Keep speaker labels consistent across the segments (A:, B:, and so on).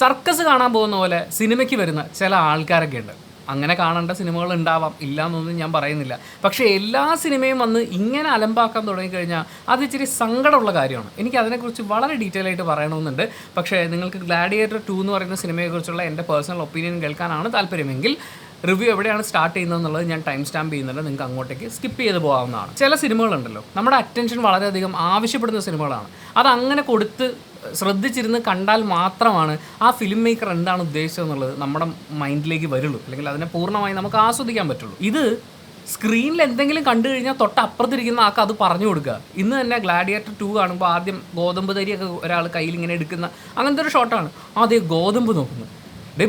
A: Circus കാണാൻ പോകുന്ന പോലെ സിനിമയ്ക്ക് വരുന്ന ചില ആൾക്കാരൊക്കെ ഉണ്ട്. അങ്ങനെ കാണേണ്ട സിനിമകൾ ഉണ്ടാവാം, ഇല്ല എന്നൊന്നും ഞാൻ പറയുന്നില്ല. പക്ഷേ എല്ലാ സിനിമയും വന്ന് ഇങ്ങനെ അലമ്പാക്കാൻ തുടങ്ങിക്കഴിഞ്ഞാൽ അത് ഇച്ചിരി സങ്കടമുള്ള കാര്യമാണ്. എനിക്ക് അതിനെക്കുറിച്ച് വളരെ ഡീറ്റെയിൽ ആയിട്ട് പറയണമെന്നുണ്ട്. പക്ഷേ നിങ്ങൾക്ക് ഗ്ലാഡിയേറ്റർ 2 എന്ന് പറയുന്ന സിനിമയെക്കുറിച്ചുള്ള എൻ്റെ പേഴ്സണൽ ഒപ്പീനിയൻ കേൾക്കാനാണ് താല്പര്യമെങ്കിൽ റിവ്യൂ എവിടെയാണ് സ്റ്റാർട്ട് ചെയ്യുന്നതെന്നുള്ളത് ഞാൻ ടൈം സ്റ്റാമ്പ് ചെയ്യുന്നുണ്ട്. നിങ്ങൾക്ക് അങ്ങോട്ടേക്ക് സ്കിപ്പ് ചെയ്ത് പോകാവുന്നതാണ്. ചില സിനിമകളുണ്ടല്ലോ, നമ്മുടെ അറ്റൻഷൻ വളരെയധികം ആവശ്യപ്പെടുന്ന സിനിമകളാണ്. അതങ്ങനെ കൊടുത്ത് ശ്രദ്ധിച്ചിരുന്ന് കണ്ടാൽ മാത്രമാണ് ആ ഫിലിം മേക്കർ എന്താണ് ഉദ്ദേശിച്ചതെന്നുള്ളത് നമ്മുടെ മൈൻഡിലേക്ക് വരുള്ളൂ, അല്ലെങ്കിൽ അതിനെ പൂർണ്ണമായി നമുക്ക് ആസ്വദിക്കാൻ പറ്റുള്ളൂ. ഇത് സ്ക്രീനിൽ എന്തെങ്കിലും കണ്ടു കഴിഞ്ഞാൽ തൊട്ടപ്പുറത്തിരിക്കുന്ന ആൾക്ക് അത് പറഞ്ഞു കൊടുക്കുക. ഇന്ന് തന്നെ ഗ്ലാഡിയേറ്റർ 2 കാണുമ്പോൾ ആദ്യം ഗോതമ്പ് തരിയൊക്കെ ഒരാൾ കയ്യിൽ ഇങ്ങനെ എടുക്കുന്ന അങ്ങനത്തെ ഒരു ഷോട്ടാണ്. ആദ്യം ഗോതമ്പ് നോക്കുന്നു.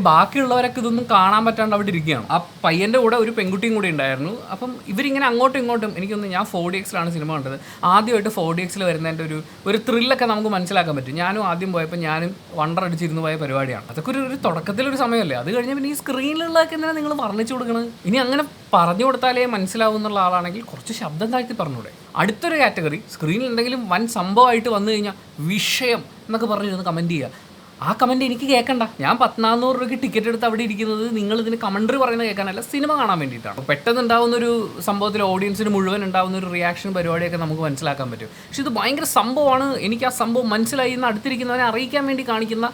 A: ബാക്കിയുള്ളവരൊക്കെ ഇതൊന്നും കാണാൻ പറ്റാണ്ട് അവിടെ ഇരിക്കുകയാണ്. ആ പയ്യൻ്റെ കൂടെ ഒരു പെൺകുട്ടിയും കൂടി ഉണ്ടായിരുന്നു. അപ്പം ഇവരിങ്ങനെ അങ്ങോട്ടും ഇങ്ങോട്ടും, എനിക്കൊന്ന്, ഞാൻ 4DXലാണ് സിനിമ കണ്ടത്. ആദ്യമായിട്ട് 4DXൽ വരുന്നതിൻ്റെ ഒരു ത്രില്ലൊക്കെ നമുക്ക് മനസ്സിലാക്കാൻ പറ്റും. ഞാനും ആദ്യം പോയപ്പോൾ ഞാനും വണ്ടർ അടിച്ചിരുന്ന് പോയ പരിപാടിയാണ്. അതൊക്കെ ഒരു തുടക്കത്തിലൊരു സമയമല്ലേ. അത് കഴിഞ്ഞ് പിന്നെ ഈ സ്ക്രീനിലുള്ളതൊക്കെ എന്തിനാണ് നിങ്ങൾ വർണ്ണിച്ചു കൊടുക്കണത്? ഇനി അങ്ങനെ പറഞ്ഞു കൊടുത്താലേ മനസ്സിലാവും എന്നുള്ള ആളാണെങ്കിൽ കുറച്ച് ശബ്ദം താഴ്ത്തി പറഞ്ഞൂടെ. അടുത്തൊരു കാറ്റഗറി, സ്ക്രീനിൽ എന്തെങ്കിലും വൻ സംഭവമായിട്ട് വന്നു കഴിഞ്ഞാൽ വിഷയം എന്നൊക്കെ പറഞ്ഞിരുന്ന് കമൻറ്റ് ചെയ്യുക. ആ കമൻറ്റ് എനിക്ക് കേൾക്കണ്ട. ഞാൻ 1400 രൂപയ്ക്ക് ടിക്കറ്റ് എടുത്ത് അവിടെ ഇരിക്കുന്നത് നിങ്ങൾ ഇതിന് കമൻട്രി പറയുന്നത് കേൾക്കാനല്ല, സിനിമ കാണാൻ വേണ്ടിയിട്ടാണ്. പെട്ടെന്ന് ഉണ്ടാകുന്നൊരു സംഭവത്തിൽ ഓഡിയൻസിന് മുഴുവൻ ഉണ്ടാകുന്ന ഒരു റിയാക്ഷൻ പരിപാടിയൊക്കെ നമുക്ക് മനസ്സിലാക്കാൻ പറ്റും. പക്ഷെ ഇത് ഭയങ്കര സംഭവമാണ്, എനിക്ക് ആ സംഭവം മനസ്സിലായി എന്ന് അടുത്തിരിക്കുന്നവനെ അറിയിക്കാൻ വേണ്ടി കാണിക്കുന്ന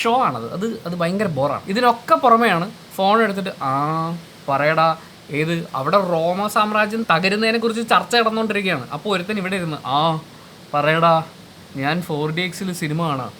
A: ഷോ ആണത്. അത് ഭയങ്കര ബോറാണ്. ഇതിനൊക്കെ പുറമെയാണ് ഫോൺ എടുത്തിട്ട് പറയടാ ഏത് അവിടെ റോമ സാമ്രാജ്യം തകരുന്നതിനെക്കുറിച്ച് ചർച്ച നടന്നുകൊണ്ടിരിക്കുകയാണ്. അപ്പോൾ ഒരുത്തൻ ഇവിടെ ഇരുന്ന് പറയടാ ഞാൻ 4DXൽ സിനിമ കാണാം.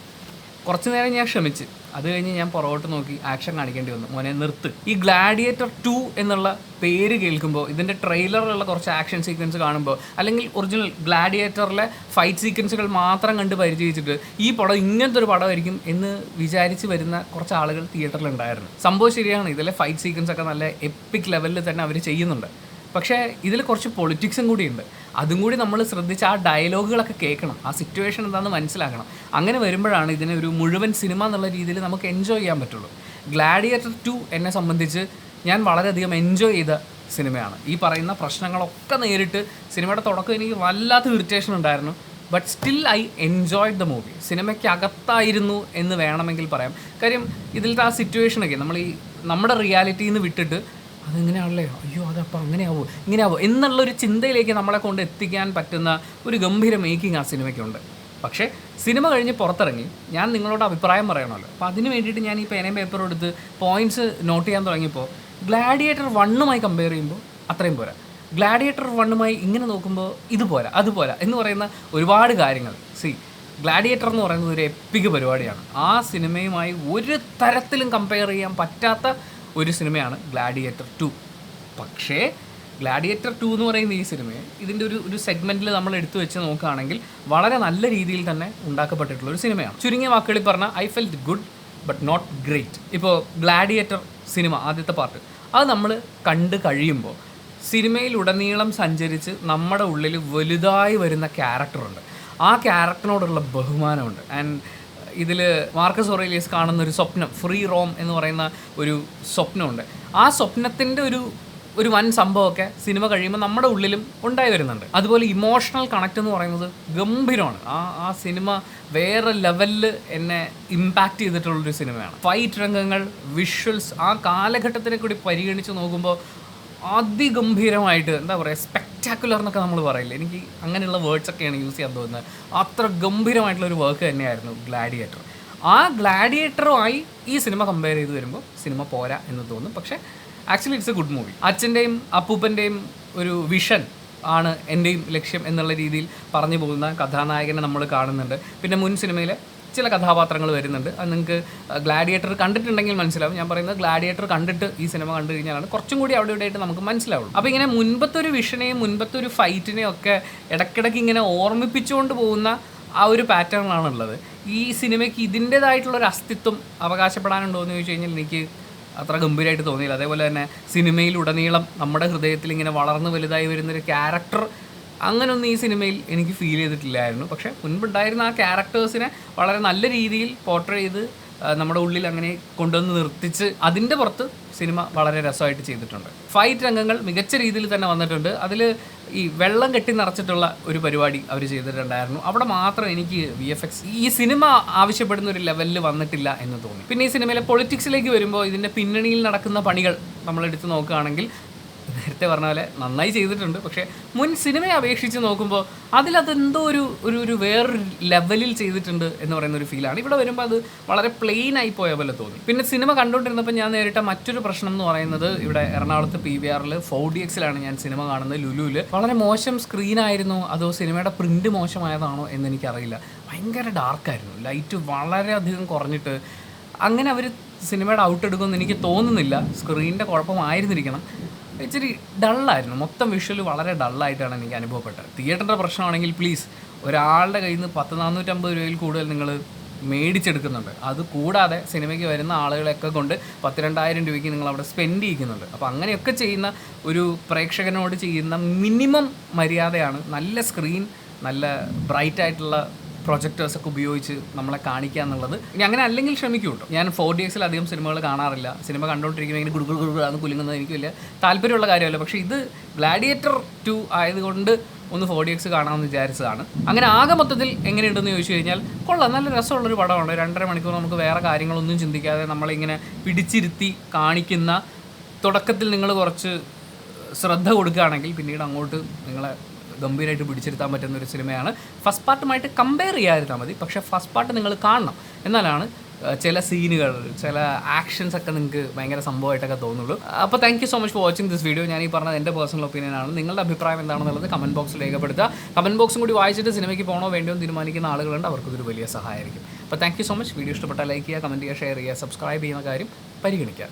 A: കുറച്ച് നേരം ഞാൻ ക്ഷമിച്ച്, അത് കഴിഞ്ഞ് ഞാൻ പുറകോട്ട് നോക്കി ആക്ഷൻ കാണിക്കേണ്ടി വന്നു. മോനെ നിർത്ത്. ഈ ഗ്ലാഡിയേറ്റർ 2 എന്നുള്ള പേര് കേൾക്കുമ്പോൾ, ഇതിൻ്റെ ട്രെയിലറിലുള്ള കുറച്ച് ആക്ഷൻ സീക്വൻസ് കാണുമ്പോൾ, അല്ലെങ്കിൽ ഒറിജിനൽ ഗ്ലാഡിയേറ്ററിലെ ഫൈറ്റ് സീക്വൻസുകൾ മാത്രം കണ്ട് പരിചയിച്ചിട്ട് ഈ പടം ഇങ്ങനത്തെ ഒരു പടമായിരിക്കും എന്ന് വിചാരിച്ച് വരുന്ന കുറച്ച് ആളുകൾ തിയേറ്ററിലുണ്ടായിരുന്നു. സംഭവം ശരിയാണ്, ഇതിലെ ഫൈറ്റ് സീക്വൻസ് ഒക്കെ നല്ല എപ്പിക് ലെവലിൽ തന്നെ അവർ ചെയ്യുന്നുണ്ട്. പക്ഷേ ഇതിൽ കുറച്ച് പൊളിറ്റിക്സും കൂടിയുണ്ട്. അതും കൂടി നമ്മൾ ശ്രദ്ധിച്ച് ആ ഡയലോഗുകളൊക്കെ കേൾക്കണം, ആ സിറ്റുവേഷൻ എന്താണെന്ന് മനസ്സിലാക്കണം. അങ്ങനെ വരുമ്പോഴാണ് ഇതിനെ ഒരു മുഴുവൻ സിനിമ എന്നുള്ള രീതിയിൽ നമുക്ക് എൻജോയ് ചെയ്യാൻ പറ്റുള്ളൂ. ഗ്ലാഡിയേറ്റർ 2 എന്നെ സംബന്ധിച്ച് ഞാൻ വളരെയധികം എൻജോയ് ചെയ്ത സിനിമയാണ്. ഈ പറയുന്ന പ്രശ്നങ്ങളൊക്കെ നേരിട്ട് സിനിമയുടെ തുടക്കം എനിക്ക് വല്ലാത്ത ഇറിറ്റേഷൻ ഉണ്ടായിരുന്നു. But still I enjoyed the movie. സിനിമയ്ക്ക് അകത്തായിരുന്നു എന്ന് വേണമെങ്കിൽ പറയാം. കാര്യം ഇതിലത്തെ ആ സിറ്റുവേഷനൊക്കെ നമ്മുടെ റിയാലിറ്റിയിൽ നിന്ന് വിട്ടിട്ട് അതെങ്ങനെയാണല്ലേ, അയ്യോ അതപ്പോൾ അങ്ങനെയാവോ ഇങ്ങനെയാവോ എന്നുള്ളൊരു ചിന്തയിലേക്ക് നമ്മളെ കൊണ്ട് എത്തിക്കാൻ പറ്റുന്ന ഒരു ഗംഭീര മേക്കിംഗ് ആ സിനിമയ്ക്കുണ്ട്. പക്ഷേ സിനിമ കഴിഞ്ഞ് പുറത്തിറങ്ങി ഞാൻ നിങ്ങളോട് അഭിപ്രായം പറയണമല്ലോ. അപ്പോൾ അതിന് വേണ്ടിയിട്ട് ഞാൻ ഈ പേനയും പേപ്പറും എടുത്ത് പോയിൻറ്റ്സ് നോട്ട് ചെയ്യാൻ തുടങ്ങിയപ്പോൾ ഗ്ലാഡിയേറ്റർ 1 കമ്പയർ ചെയ്യുമ്പോൾ അത്രയും പോരാ. ഗ്ലാഡിയേറ്റർ 1 ഇങ്ങനെ നോക്കുമ്പോൾ ഇതുപോരാ അതുപോരാ എന്ന് പറയുന്ന ഒരുപാട് കാര്യങ്ങൾ. ഗ്ലാഡിയേറ്റർ എന്ന് പറയുന്നത് ഒരു എപ്പിക് പരിപാടിയാണ്. ആ സിനിമയുമായി ഒരു തരത്തിലും കമ്പയർ ചെയ്യാൻ പറ്റാത്ത ഒരു സിനിമയാണ് ഗ്ലാഡിയേറ്റർ 2. പക്ഷേ ഗ്ലാഡിയേറ്റർ 2 എന്ന് പറയുന്ന ഈ സിനിമയെ ഇതിൻ്റെ ഒരു സെഗ്മെൻറ്റിൽ നമ്മൾ എടുത്തു വെച്ച് നോക്കുകയാണെങ്കിൽ വളരെ നല്ല രീതിയിൽ തന്നെ ഉണ്ടാക്കപ്പെട്ടിട്ടുള്ള ഒരു സിനിമയാണ്. ചുരുങ്ങിയ വാക്കുകളിൽ പറഞ്ഞാൽ I felt good but not great. ഇപ്പോൾ ഗ്ലാഡിയേറ്റർ സിനിമ ആദ്യത്തെ പാർട്ട് അത് നമ്മൾ കണ്ട് കഴിയുമ്പോൾ സിനിമയിലുടനീളം സഞ്ചരിച്ച് നമ്മുടെ ഉള്ളിൽ വലുതായി വരുന്ന ക്യാരക്ടറുണ്ട്. ആ ക്യാരക്ടറിനോടുള്ള ബഹുമാനമുണ്ട്. ആൻഡ് ഇതിൽ മാർക്കസ് ഒറേലിയസ് കാണുന്ന ഒരു സ്വപ്നം, ഫ്രീ റോം എന്ന് പറയുന്ന ഒരു സ്വപ്നമുണ്ട്. ആ സ്വപ്നത്തിൻ്റെ ഒരു വൻ സംഭവമൊക്കെ സിനിമ കഴിയുമ്പോൾ നമ്മുടെ ഉള്ളിലും ഉണ്ടായി വരുന്നുണ്ട്. അതുപോലെ ഇമോഷണൽ കണക്റ്റ് എന്ന് പറയുന്നത് ഗംഭീരമാണ്. ആ സിനിമ വേറെ ലെവലിൽ എന്നെ ഇമ്പാക്റ്റ് ചെയ്തിട്ടുള്ളൊരു സിനിമയാണ്. ഫൈറ്റ് രംഗങ്ങൾ, വിഷ്വൽസ്, ആ കാലഘട്ടത്തിനെ കൂടി പരിഗണിച്ച് നോക്കുമ്പോൾ അതിഗംഭീരമായിട്ട്, എന്താ പറയുക, സ്പെക്ടാക്കുലർ എന്നൊക്കെ നമ്മൾ പറയില്ല, എനിക്ക് അങ്ങനെയുള്ള വേർഡ്സൊക്കെയാണ് യൂസ് ചെയ്യാൻ തോന്നുന്നത്. അത്ര ഗംഭീരമായിട്ടുള്ളൊരു വർക്ക് തന്നെയായിരുന്നു ഗ്ലാഡിയേറ്റർ. ആ ഗ്ലാഡിയേറ്ററുമായി ഈ സിനിമ കമ്പയർ ചെയ്ത് വരുമ്പോൾ സിനിമ പോരാ എന്ന് തോന്നും. പക്ഷേ actually it's A good movie. അച്ഛൻ്റെയും അപ്പൂപ്പൻ്റെയും ഒരു വിഷൻ ആണ് എൻ്റെയും ലക്ഷ്യം എന്നുള്ള രീതിയിൽ പറഞ്ഞു പോകുന്ന കഥാനായകനെ നമ്മൾ കാണുന്നുണ്ട്. പിന്നെ മുൻ സിനിമയിലെ ചില കഥാപാത്രങ്ങൾ വരുന്നുണ്ട്. അത് നിങ്ങൾക്ക് ഗ്ലാഡിയേറ്റർ കണ്ടിട്ടുണ്ടെങ്കിൽ മനസ്സിലാവും. ഞാൻ പറയുന്നത് ഗ്ലാഡിയേറ്റർ കണ്ടിട്ട് ഈ സിനിമ കണ്ടു കഴിഞ്ഞാലാണ് കുറച്ചും കൂടി അവിടെ ഇവിടെയായിട്ട് നമുക്ക് മനസ്സിലാവുള്ളൂ. അപ്പോൾ ഇങ്ങനെ മുൻപത്തെ ഒരു വിഷനെയും മുൻപത്തെ ഒരു ഫൈറ്റിനെയും ഒക്കെ ഇടയ്ക്കിടയ്ക്ക് ഇങ്ങനെ ഓർമ്മിപ്പിച്ചുകൊണ്ട് പോകുന്ന ആ ഒരു പാറ്റേണിലാണുള്ളത്. ഈ സിനിമയ്ക്ക് ഇതിൻ്റേതായിട്ടുള്ളൊരു അസ്തിത്വം അവകാശപ്പെടാനുണ്ടോ എന്ന് ചോദിച്ചു കഴിഞ്ഞാൽ എനിക്ക് അത്ര ഗംഭീരമായിട്ട് തോന്നിയില്ല. അതേപോലെ തന്നെ സിനിമയിലുടനീളം നമ്മുടെ ഹൃദയത്തിൽ ഇങ്ങനെ വളർന്നു വലുതായി വരുന്നൊരു ക്യാരക്ടർ അങ്ങനെയൊന്നും ഈ സിനിമയിൽ എനിക്ക് ഫീൽ ചെയ്തിട്ടില്ലായിരുന്നു. പക്ഷേ മുൻപുണ്ടായിരുന്ന ആ ക്യാരക്ടേഴ്സിനെ വളരെ നല്ല രീതിയിൽ പോർട്രേ ചെയ്ത് നമ്മുടെ ഉള്ളിൽ അങ്ങനെ കൊണ്ടുവന്ന് നിർത്തിച്ച് അതിൻ്റെ പുറത്ത് സിനിമ വളരെ രസമായിട്ട് ചെയ്തിട്ടുണ്ട്. ഫൈറ്റ് രംഗങ്ങൾ മികച്ച രീതിയിൽ തന്നെ വന്നിട്ടുണ്ട്. അതിൽ ഈ വെള്ളം കെട്ടി നിറച്ചിട്ടുള്ള ഒരു പരിപാടി അവർ ചെയ്തിട്ടുണ്ടായിരുന്നു. അവിടെ മാത്രം എനിക്ക് VFX ഈ സിനിമ ആവശ്യപ്പെടുന്ന ഒരു ലെവലിൽ വന്നിട്ടില്ല എന്ന് തോന്നി. പിന്നെ ഈ സിനിമയിലെ പൊളിറ്റിക്സിലേക്ക് വരുമ്പോൾ ഇതിൻ്റെ പിന്നണിയിൽ നടക്കുന്ന പണികൾ നമ്മളെടുത്ത് നോക്കുകയാണെങ്കിൽ നേരത്തെ പറഞ്ഞ പോലെ നന്നായി ചെയ്തിട്ടുണ്ട്. പക്ഷേ മുൻ സിനിമയെ അപേക്ഷിച്ച് നോക്കുമ്പോൾ അതിലതെന്തോ ഒരു വേറൊരു ലെവലിൽ ചെയ്തിട്ടുണ്ട് എന്ന് പറയുന്ന ഒരു ഫീലാണ്. ഇവിടെ വരുമ്പോൾ അത് വളരെ പ്ലെയിൻ ആയി പോയ പോലെ തോന്നി. പിന്നെ സിനിമ കണ്ടുകൊണ്ടിരുന്നപ്പോൾ ഞാൻ നേരിട്ട മറ്റൊരു പ്രശ്നം എന്ന് പറയുന്നത്, ഇവിടെ എറണാകുളത്ത് PVRൽ 4DXലാണ് ഞാൻ സിനിമ കാണുന്നത്, ലുലുവിൽ. വളരെ മോശം സ്ക്രീനായിരുന്നു, അതോ സിനിമയുടെ പ്രിൻ്റ് മോശമായതാണോ എന്ന് എനിക്കറിയില്ല. ഭയങ്കര ഡാർക്കായിരുന്നു, ലൈറ്റ് വളരെയധികം കുറഞ്ഞിട്ട്. അങ്ങനെ അവർ സിനിമയുടെ ഔട്ട് എടുക്കുമെന്ന് എനിക്ക് തോന്നുന്നില്ല. സ്ക്രീനിൻ്റെ കുഴപ്പമായിരുന്നിരിക്കണം. ഇച്ചിരി ഡള്ളായിരുന്നു, മൊത്തം വിഷ്വൽ വളരെ ഡള്ളായിട്ടാണ് എനിക്ക് അനുഭവപ്പെട്ടത്. തിയേറ്ററിൻ്റെ പ്രശ്നമാണെങ്കിൽ പ്ലീസ്, ഒരാളുടെ കയ്യിൽ നിന്ന് 450 രൂപയിൽ കൂടുതൽ നിങ്ങൾ മേടിച്ചെടുക്കുന്നുണ്ട്. അത് കൂടാതെ സിനിമയ്ക്ക് വരുന്ന ആളുകളെയൊക്കെ കൊണ്ട് 12,000 രൂപയ്ക്ക് നിങ്ങൾ അവിടെ സ്പെൻഡ് ചെയ്യിക്കുന്നുണ്ട്. അപ്പോൾ അങ്ങനെയൊക്കെ ചെയ്യുന്ന ഒരു പ്രേക്ഷകനോട് ചെയ്യുന്ന മിനിമം മര്യാദയാണ് നല്ല സ്ക്രീൻ, നല്ല ബ്രൈറ്റ് ആയിട്ടുള്ള പ്രൊജക്ടേഴ്സൊക്കെ ഉപയോഗിച്ച് നമ്മളെ കാണിക്കുക എന്നുള്ളത്. ഇനി അങ്ങനെ അല്ലെങ്കിൽ ക്ഷമിക്കൂ കേട്ടോ. ഞാൻ 4DXൽ അധികം സിനിമകൾ കാണാറില്ല. സിനിമ കണ്ടുകൊണ്ടിരിക്കുമ്പോൾ ഇങ്ങനെ ഗുഡുഗുഡുഗുഡാന്ന് കുലുങ്ങുന്നത് എനിക്ക് വലിയ താല്പര്യമുള്ള കാര്യമല്ല. പക്ഷേ ഇത് ഗ്ലാഡിയേറ്റർ 2 ആയതുകൊണ്ട് ഒന്ന് 4DX കാണാമെന്ന് വിചാരിച്ചതാണ്. അങ്ങനെ ആകെ മൊത്തത്തിൽ എങ്ങനെയുണ്ടെന്ന് ചോദിച്ചു കഴിഞ്ഞാൽ കൊള്ളാം, നല്ല രസമുള്ളൊരു പടമാണ്. 2.5 മണിക്കൂർ നമുക്ക് വേറെ കാര്യങ്ങളൊന്നും ചിന്തിക്കാതെ നമ്മളിങ്ങനെ പിടിച്ചിരുത്തി കാണിക്കുന്ന, തുടക്കത്തിൽ നിങ്ങൾ കുറച്ച് ശ്രദ്ധ കൊടുക്കുകയാണെങ്കിൽ പിന്നീട് അങ്ങോട്ട് നിങ്ങളെ ഗംഭീരമായിട്ട് പിടിച്ചിരുത്താൻ പറ്റുന്ന ഒരു സിനിമയാണ്. ഫസ്റ്റ് പാർട്ടുമായിട്ട് കമ്പയർ ചെയ്യാതിരുന്നാൽ മതി, പക്ഷേ ഫസ്റ്റ് പാർട്ട് നിങ്ങൾ കാണണം. എന്നാലാണ് ചില സീനുകൾ, ചില ആക്ഷൻസ് ഒക്കെ നിങ്ങൾക്ക് ഭയങ്കര സംഭവമായിട്ടൊക്കെ തോന്നുള്ളൂ. അപ്പോൾ thank you so much for watching this video. ഞാൻ ഈ പറഞ്ഞത് എൻ്റെ പേഴ്സണൽ ഒപ്പീനിയനാണ്. നിങ്ങളുടെ അഭിപ്രായം എന്താണെന്നുള്ളത് കമൻറ്റ് ബോക്സിൽ രേഖപ്പെടുത്തുക. കമൻറ്റ് ബോക്സും കൂടി വായിച്ചിട്ട് സിനിമയ്ക്ക് പോകണോ വേണ്ടോ എന്ന് തീരുമാനിക്കുന്ന ആളുകളുണ്ട്, അവർക്കൊരു വലിയ സഹായമായിരിക്കും. അപ്പോൾ thank you so much. Video ഇഷ്ടപ്പെട്ടാൽ ലൈക്ക് ചെയ്യുക, കമൻറ്റ് ചെയ്യുക, ഷെയർ ചെയ്യുക, സബ്സ്ക്രൈബ് ചെയ്യുന്ന കാര്യം പരിഗണിക്കുക.